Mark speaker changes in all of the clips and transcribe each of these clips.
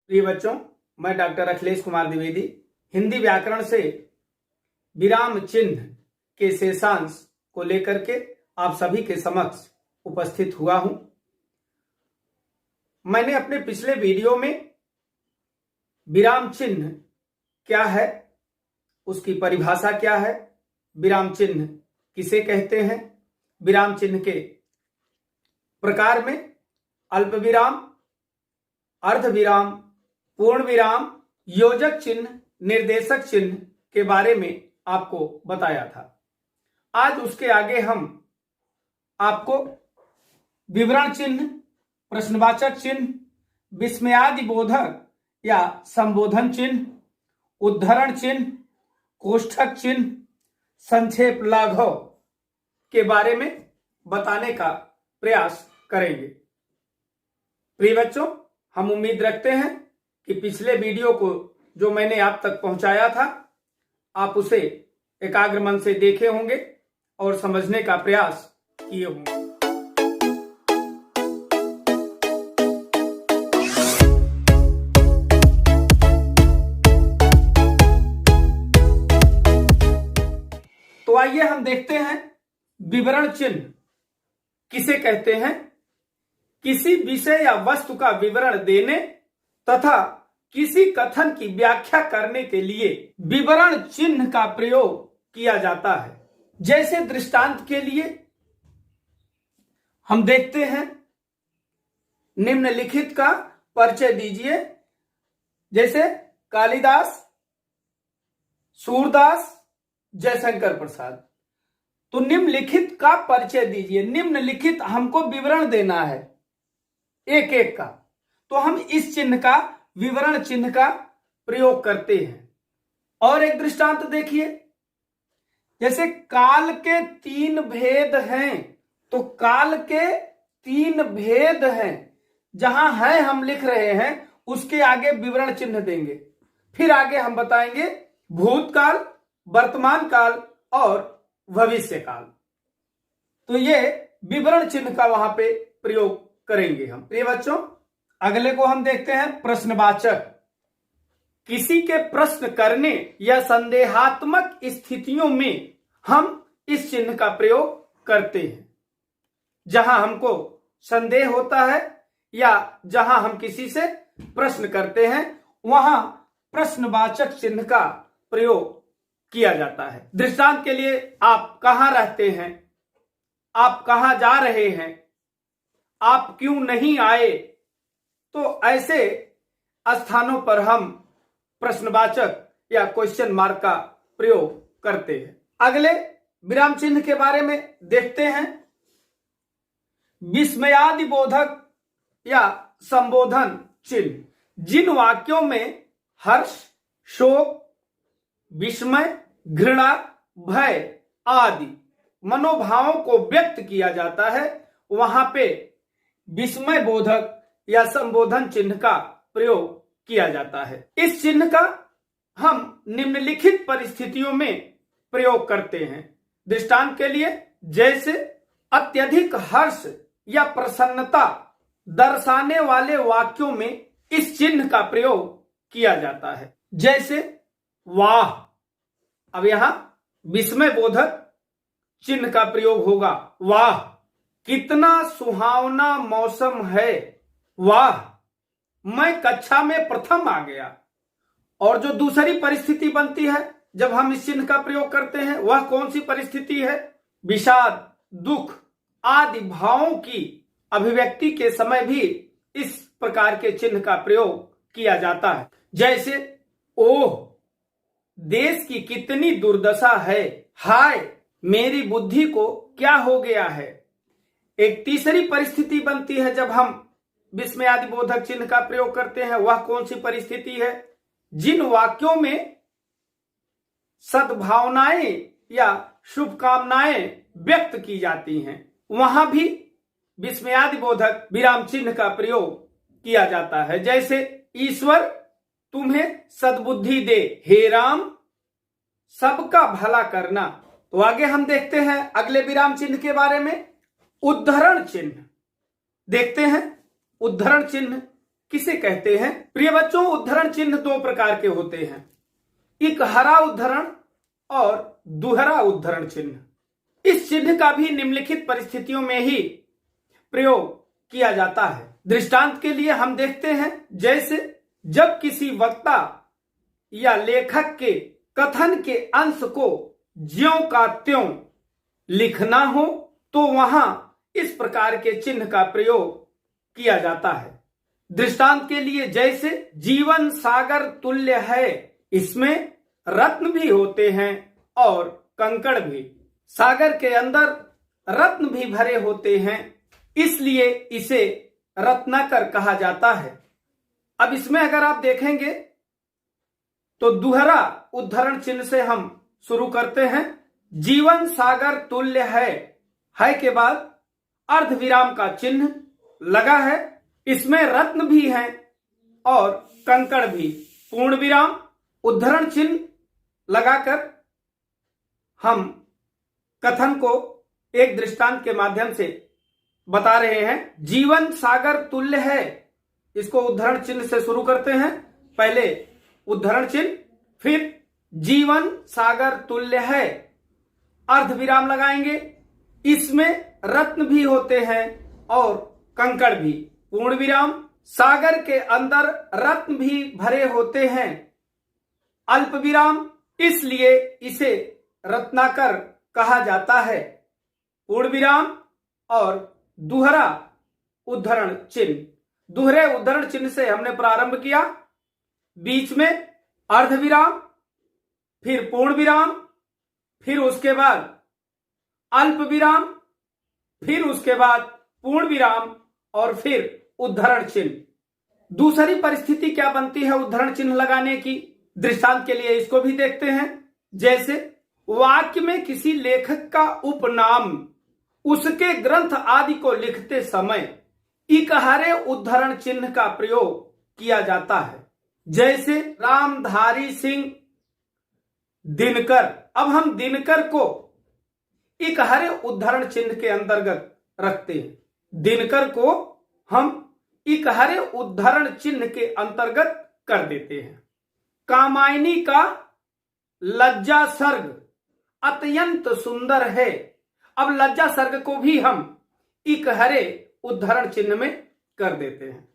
Speaker 1: प्रिय बच्चों, मैं डॉक्टर अखिलेश कुमार द्विवेदी हिंदी व्याकरण से विराम चिन्ह के शेषांश को लेकर के आप सभी के समक्ष उपस्थित हुआ हूं। मैंने अपने पिछले वीडियो में विराम चिन्ह क्या है, उसकी परिभाषा क्या है, विराम चिन्ह किसे कहते हैं, विराम चिन्ह के प्रकार में अल्प विराम, अर्ध विराम, पूर्ण विराम, योजक चिन्ह, निर्देशक चिन्ह के बारे में आपको बताया था। आज उसके आगे हम आपको विवरण चिन्ह, प्रश्नवाचक चिन्ह, विस्मयादि बोधक या संबोधन चिन्ह, उद्धरण चिन्ह, कोष्ठक चिन्ह, संक्षेप लाघव के बारे में बताने का प्रयास करेंगे। प्रिय बच्चों, हम उम्मीद रखते हैं कि पिछले वीडियो को जो मैंने आप तक पहुंचाया था, आप उसे एकाग्र मन से देखे होंगे और समझने का प्रयास किए होंगे। तो आइए हम देखते हैं विवरण चिन्ह किसे कहते हैं। किसी विषय या वस्तु का विवरण देने तथा किसी कथन की व्याख्या करने के लिए विवरण चिन्ह का प्रयोग किया जाता है। जैसे दृष्टांत के लिए हम देखते हैं, निम्नलिखित का परिचय दीजिए। जैसे कालिदास, सूरदास, जयशंकर प्रसाद। तो निम्नलिखित का परिचय दीजिए। निम्नलिखित हमको विवरण देना है एक एक का, तो हम इस चिन्ह का, विवरण चिन्ह का प्रयोग करते हैं। और एक दृष्टांत देखिए, जैसे काल के 3 भेद हैं, तो काल के 3 भेद हैं, जहां है हम लिख रहे हैं, उसके आगे विवरण चिन्ह देंगे। फिर आगे हम बताएंगे भूतकाल, वर्तमान काल और भविष्य काल। तो ये विवरण चिन्ह का वहां पे प्रयोग करेंगे हम। प्रिय बच्चों, अगले को हम देखते हैं प्रश्नवाचक। किसी के प्रश्न करने या संदेहात्मक स्थितियों में हम इस चिन्ह का प्रयोग करते हैं। जहां हमको संदेह होता है या जहां हम किसी से प्रश्न करते हैं, वहां प्रश्नवाचक चिन्ह का प्रयोग किया जाता है। दृष्टांत के लिए, आप कहां रहते हैं, आप कहां जा रहे हैं, आप क्यों नहीं आए। तो ऐसे स्थानों पर हम प्रश्नवाचक या क्वेश्चन मार्क का प्रयोग करते हैं। अगले विराम चिन्ह के बारे में देखते हैं। विस्मयादि बोधक या संबोधन चिन्ह, जिन वाक्यों में हर्ष, शोक, विस्मय, घृणा, भय आदि मनोभावों को व्यक्त किया जाता है, वहां पे विस्मय बोधक या संबोधन चिन्ह का प्रयोग किया जाता है। इस चिन्ह का हम निम्नलिखित परिस्थितियों में प्रयोग करते हैं। दृष्टांत के लिए, जैसे अत्यधिक हर्ष या प्रसन्नता दर्शाने वाले वाक्यों में इस चिन्ह का प्रयोग किया जाता है। जैसे वाह, अब यहां विस्मय बोधक चिन्ह का प्रयोग होगा। वाह, कितना सुहावना मौसम है। वाह, मैं कक्षा में प्रथम आ गया। और जो दूसरी परिस्थिति बनती है जब हम इस चिन्ह का प्रयोग करते हैं, वह कौन सी परिस्थिति है? विषाद, दुख आदि भावों की अभिव्यक्ति के समय भी इस प्रकार के चिन्ह का प्रयोग किया जाता है। जैसे ओह, देश की कितनी दुर्दशा है। हाय, मेरी बुद्धि को क्या हो गया है। एक तीसरी परिस्थिति बनती है जब हम विस्मयादि बोधक चिन्ह का प्रयोग करते हैं, वह कौन सी परिस्थिति है? जिन वाक्यों में सद्भावनाएं या शुभकामनाएं व्यक्त की जाती हैं, वहां भी विस्मयादि बोधक विराम चिन्ह का प्रयोग किया जाता है। जैसे ईश्वर तुम्हें सद्बुद्धि दे, हे राम सबका भला करना। तो आगे हम देखते हैं अगले विराम चिन्ह के बारे में, उद्धरण चिन्ह देखते हैं। उद्धरण चिन्ह किसे कहते हैं? प्रिय बच्चों, उद्धरण चिन्ह दो प्रकार के होते हैं, एक हरा उद्धरण और दुहरा उद्धरण चिन्ह। इस चिन्ह का भी निम्नलिखित परिस्थितियों में ही प्रयोग किया जाता है। दृष्टांत के लिए हम देखते हैं, जैसे जब किसी वक्ता या लेखक के कथन के अंश को ज्यों का त्यों लिखना हो तो वहां इस प्रकार के चिन्ह का प्रयोग किया जाता है। दृष्टांत के लिए, जैसे जीवन सागर तुल्य है, इसमें रत्न भी होते हैं और कंकड़ भी। सागर के अंदर रत्न भी भरे होते हैं, इसलिए इसे रत्नाकर कहा जाता है। अब इसमें अगर आप देखेंगे तो दुहरा उद्धरण चिन्ह से हम शुरू करते हैं। जीवन सागर तुल्य है के बाद अर्ध विराम का चिन्ह लगा है, इसमें रत्न भी हैं और कंकड़ भी। पूर्ण विराम उद्धरण चिन्ह लगाकर हम कथन को एक दृष्टांत के माध्यम से बता रहे हैं। जीवन सागर तुल्य है, इसको उद्धरण चिन्ह से शुरू करते हैं। पहले उद्धरण चिन्ह, फिर जीवन सागर तुल्य है, अर्ध विराम लगाएंगे, इसमें रत्न भी होते हैं और कंकड़ भी। पूर्ण विराम, सागर के अंदर रत्न भी भरे होते हैं, अल्प विराम, इसलिए इसे रत्नाकर कहा जाता है। पूर्ण विराम और दुहरा उद्धरण चिन्ह। दुहरे उद्धरण चिन्ह से हमने प्रारंभ किया, बीच में अर्ध विराम, फिर पूर्ण विराम, फिर उसके बाद अल्प विराम, फिर उसके बाद पूर्ण विराम और फिर उद्धरण चिन्ह। दूसरी परिस्थिति क्या बनती है उद्धरण चिन्ह लगाने की? दृष्टांत के लिए इसको भी देखते हैं। जैसे वाक्य में किसी लेखक का उपनाम उसके ग्रंथ आदि को लिखते समय इकहरे उद्धरण चिन्ह का प्रयोग किया जाता है। जैसे रामधारी सिंह दिनकर। अब हम दिनकर को इकहरे उद्धरण चिन्ह के अंतर्गत रखते हैं। दिनकर को हम इकहरे उद्धरण चिन्ह के अंतर्गत कर देते हैं। कामायनी का लज्जा सर्ग अत्यंत सुंदर है। अब लज्जा सर्ग को भी हम इकहरे उद्धरण चिन्ह में कर देते हैं।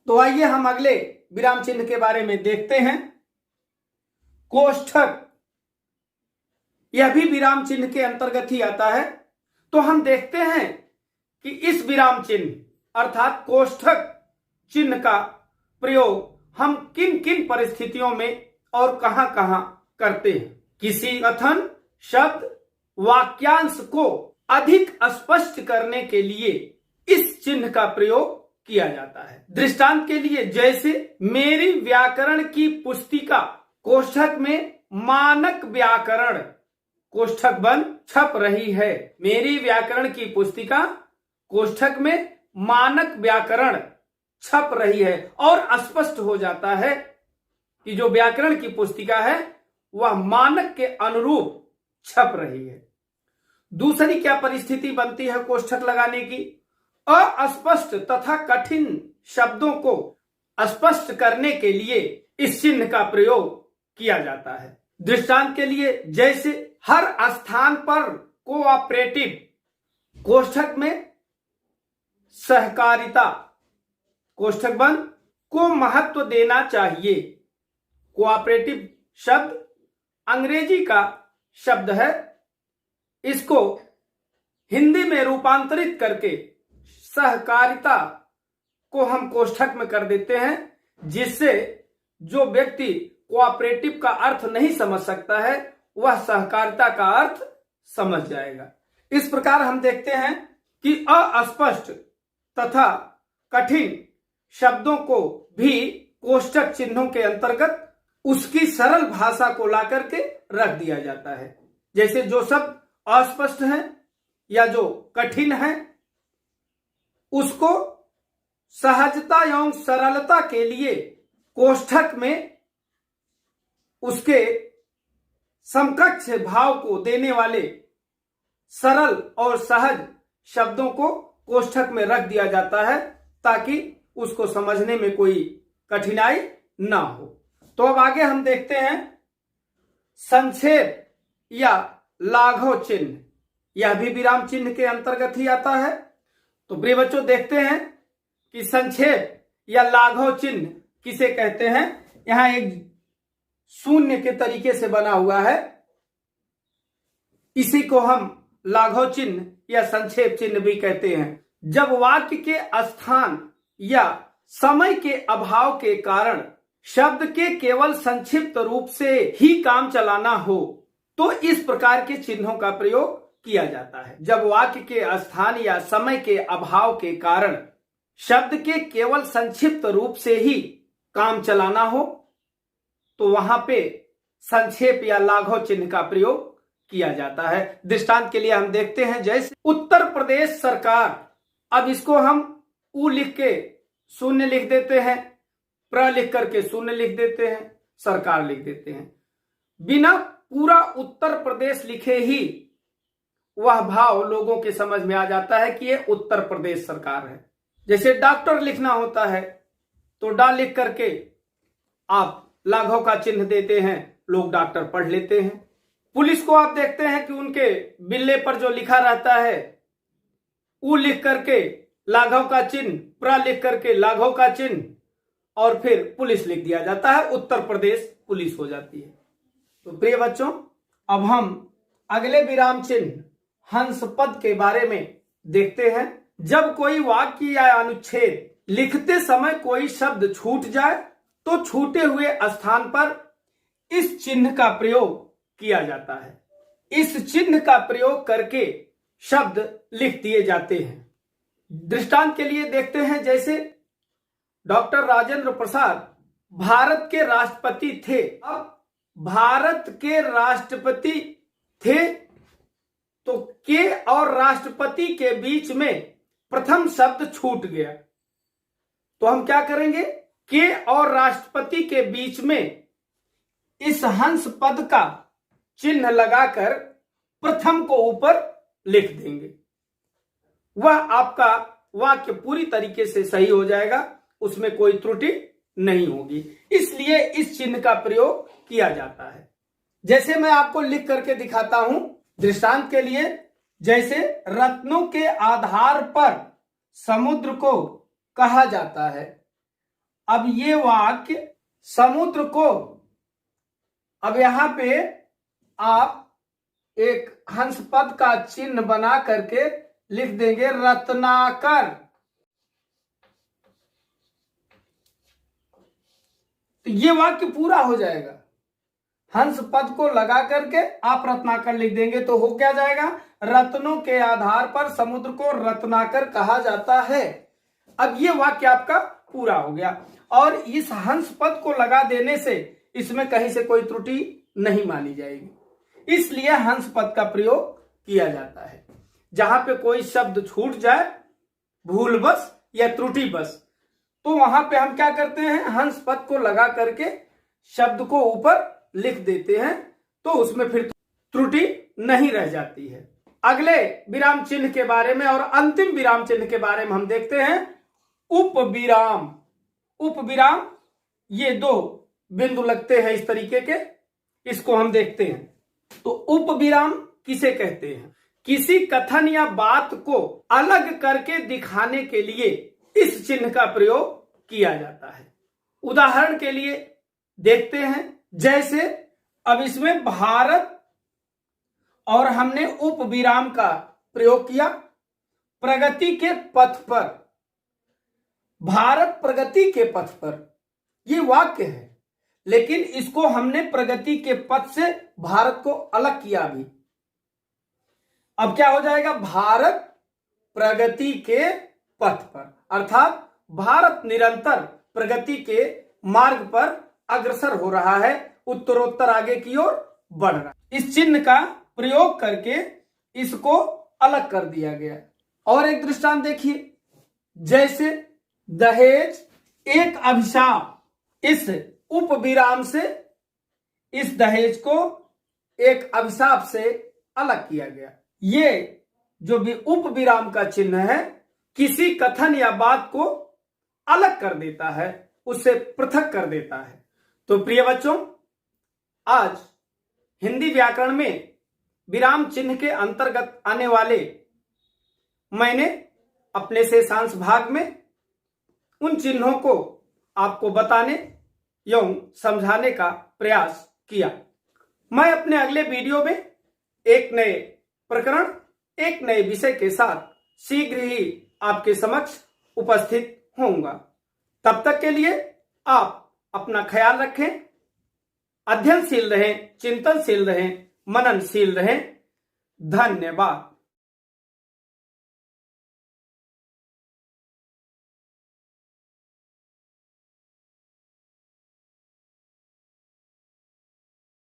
Speaker 1: तो आइए हम अगले विराम चिन्ह के बारे में देखते हैं। कोष्ठक, यह भी विराम चिन्ह के अंतर्गत ही आता है। तो हम देखते हैं कि इस विराम चिन्ह अर्थात कोष्ठक चिन्ह का प्रयोग हम किन किन परिस्थितियों में और कहां कहां करते हैं। किसी कथन, शब्द, वाक्यांश को अधिक स्पष्ट करने के लिए इस चिन्ह का प्रयोग किया जाता है। दृष्टांत के लिए, जैसे मेरी व्याकरण की पुस्तिका कोष्ठक में मानक व्याकरण कोष्ठक बंद छप रही है। मेरी व्याकरण की पुस्तिका कोष्ठक में मानक व्याकरण छप रही है और स्पष्ट हो जाता है कि जो व्याकरण की पुस्तिका है वह मानक के अनुरूप छप रही है। दूसरी क्या परिस्थिति बनती है कोष्ठक लगाने की? अस्पष्ट तथा कठिन शब्दों को स्पष्ट करने के लिए इस चिन्ह का प्रयोग किया जाता है। दृष्टांत के लिए, जैसे हर स्थान पर कोऑपरेटिव कोष्ठक में सहकारिता कोष्ठक बंद को महत्व देना चाहिए। कोऑपरेटिव शब्द अंग्रेजी का शब्द है, इसको हिंदी में रूपांतरित करके सहकारिता को हम कोष्ठक में कर देते हैं, जिससे जो व्यक्ति कोऑपरेटिव का अर्थ नहीं समझ सकता है वह सहकारिता का अर्थ समझ जाएगा। इस प्रकार हम देखते हैं कि अस्पष्ट तथा कठिन शब्दों को भी कोष्ठक चिन्हों के अंतर्गत उसकी सरल भाषा को ला करके रख दिया जाता है। जैसे जो शब्द अस्पष्ट हैं या जो कठिन हैं, उसको सहजता एवं सरलता के लिए कोष्ठक में उसके समकक्ष भाव को देने वाले सरल और सहज शब्दों को कोष्ठक में रख दिया जाता है, ताकि उसको समझने में कोई कठिनाई ना हो। तो अब आगे हम देखते हैं संक्षेप या लाघव चिन्ह, यह भी विराम चिन्ह के अंतर्गत ही आता है। तो प्रिय बच्चों देखते हैं कि संक्षेप या लाघव चिन्ह किसे कहते हैं। यहां एक शून्य के तरीके से बना हुआ है, इसी को हम लाघव चिन्ह या संक्षेप चिन्ह भी कहते हैं। जब वाक्य के स्थान या समय के अभाव के कारण शब्द के केवल संक्षिप्त रूप से ही काम चलाना हो तो इस प्रकार के चिन्हों का प्रयोग किया जाता है। जब वाक्य के स्थान या समय के अभाव के कारण शब्द के केवल संक्षिप्त रूप से ही काम चलाना हो तो वहां पे संक्षेप या लाघव चिन्ह का प्रयोग किया जाता है। दृष्टांत के लिए हम देखते हैं जैसे उत्तर प्रदेश सरकार, अब इसको हम उ लिख के शून्य लिख देते हैं, प्र लिख करके शून्य लिख देते हैं, सरकार लिख देते हैं। बिना पूरा उत्तर प्रदेश लिखे ही वह भाव लोगों के समझ में आ जाता है कि यह उत्तर प्रदेश सरकार है। जैसे डॉक्टर लिखना होता है तो डा लिख करके आप लाघव का चिन्ह देते हैं, लोग डॉक्टर पढ़ लेते हैं। पुलिस को आप देखते हैं कि उनके बिल्ले पर जो लिखा रहता है उ लिख करके लाघव का चिन्ह, प्र लिख करके लाघव का चिन्ह और फिर पुलिस लिख दिया जाता है, उत्तर प्रदेश पुलिस हो जाती है। तो प्रिय बच्चों अब हम अगले विराम चिन्ह हंस पद के बारे में देखते हैं। जब कोई वाक्य या अनुच्छेद लिखते समय कोई शब्द छूट जाए तो छूटे हुए स्थान पर इस चिन्ह का प्रयोग किया जाता है। इस चिन्ह का प्रयोग करके शब्द लिख दिए जाते हैं। दृष्टांत के लिए देखते हैं जैसे डॉक्टर राजेंद्र प्रसाद भारत के राष्ट्रपति थे। अब भारत के राष्ट्रपति थे तो के और राष्ट्रपति के बीच में प्रथम शब्द छूट गया तो हम क्या करेंगे, के और राष्ट्रपति के बीच में इस हंस पद का चिन्ह लगाकर प्रथम को ऊपर लिख देंगे। वह आपका वाक्य पूरी तरीके से सही हो जाएगा, उसमें कोई त्रुटि नहीं होगी। इसलिए इस चिन्ह का प्रयोग किया जाता है। जैसे मैं आपको लिख करके दिखाता हूं दृष्टांत के लिए, जैसे रत्नों के आधार पर समुद्र को कहा जाता है। अब ये वाक्य समुद्र को, अब यहां पे आप एक हंस पद का चिन्ह बना करके लिख देंगे रत्नाकर। तो ये वाक्य पूरा हो जाएगा। हंस पद को लगा करके आप रत्नाकर लिख देंगे तो हो क्या जाएगा, रत्नों के आधार पर समुद्र को रत्नाकर कहा जाता है। अब ये वाक्य आपका पूरा हो गया और इस हंस पद को लगा देने से इसमें कहीं से कोई त्रुटि नहीं मानी जाएगी, इसलिए हंस पद का प्रयोग किया जाता है। जहां पे कोई शब्द छूट जाए भूलवश या त्रुटिवश तो वहां पे हम क्या करते हैं, हंस पद को लगा करके शब्द को ऊपर लिख देते हैं तो उसमें फिर त्रुटि नहीं रह जाती है। अगले विराम चिन्ह के बारे में और अंतिम विराम चिन्ह के बारे में हम देखते हैं उपविराम। उपविराम, ये दो बिंदु लगते हैं इस तरीके के, इसको हम देखते हैं। तो उपविराम किसे कहते हैं, किसी कथन या बात को अलग करके दिखाने के लिए इस चिन्ह का प्रयोग किया जाता है। उदाहरण के लिए देखते हैं, जैसे अब इसमें भारत और हमने उपविराम का प्रयोग किया प्रगति के पथ पर। भारत प्रगति के पथ पर, ये वाक्य है, लेकिन इसको हमने प्रगति के पथ से भारत को अलग किया अभी। अब क्या हो जाएगा, भारत प्रगति के पथ पर, अर्थात भारत निरंतर प्रगति के मार्ग पर अग्रसर हो रहा है, उत्तरोत्तर आगे की ओर बढ़ रहा है। इस चिन्ह का प्रयोग करके इसको अलग कर दिया गया। और एक दृष्टांत देखिए, जैसे दहेज एक अभिशाप, इस उपविराम से इस दहेज को एक अभिशाप से अलग किया गया। ये जो भी उपविराम का चिन्ह है, किसी कथन या बात को अलग कर देता है, उससे पृथक कर देता है। तो प्रिय बच्चों, आज हिंदी व्याकरण में विराम चिन्ह के अंतर्गत आने वाले मैंने अपने शेषांश भाग में उन चिन्हों को आपको बताने एवं समझाने का प्रयास किया। मैं अपने अगले वीडियो में एक नए प्रकरण, एक नए विषय के साथ शीघ्र ही आपके समक्ष उपस्थित होऊंगा। तब तक के लिए आप अपना ख्याल रखें, अध्ययनशील रहें, चिंतनशील रहें, मननशील रहें। धन्यवाद।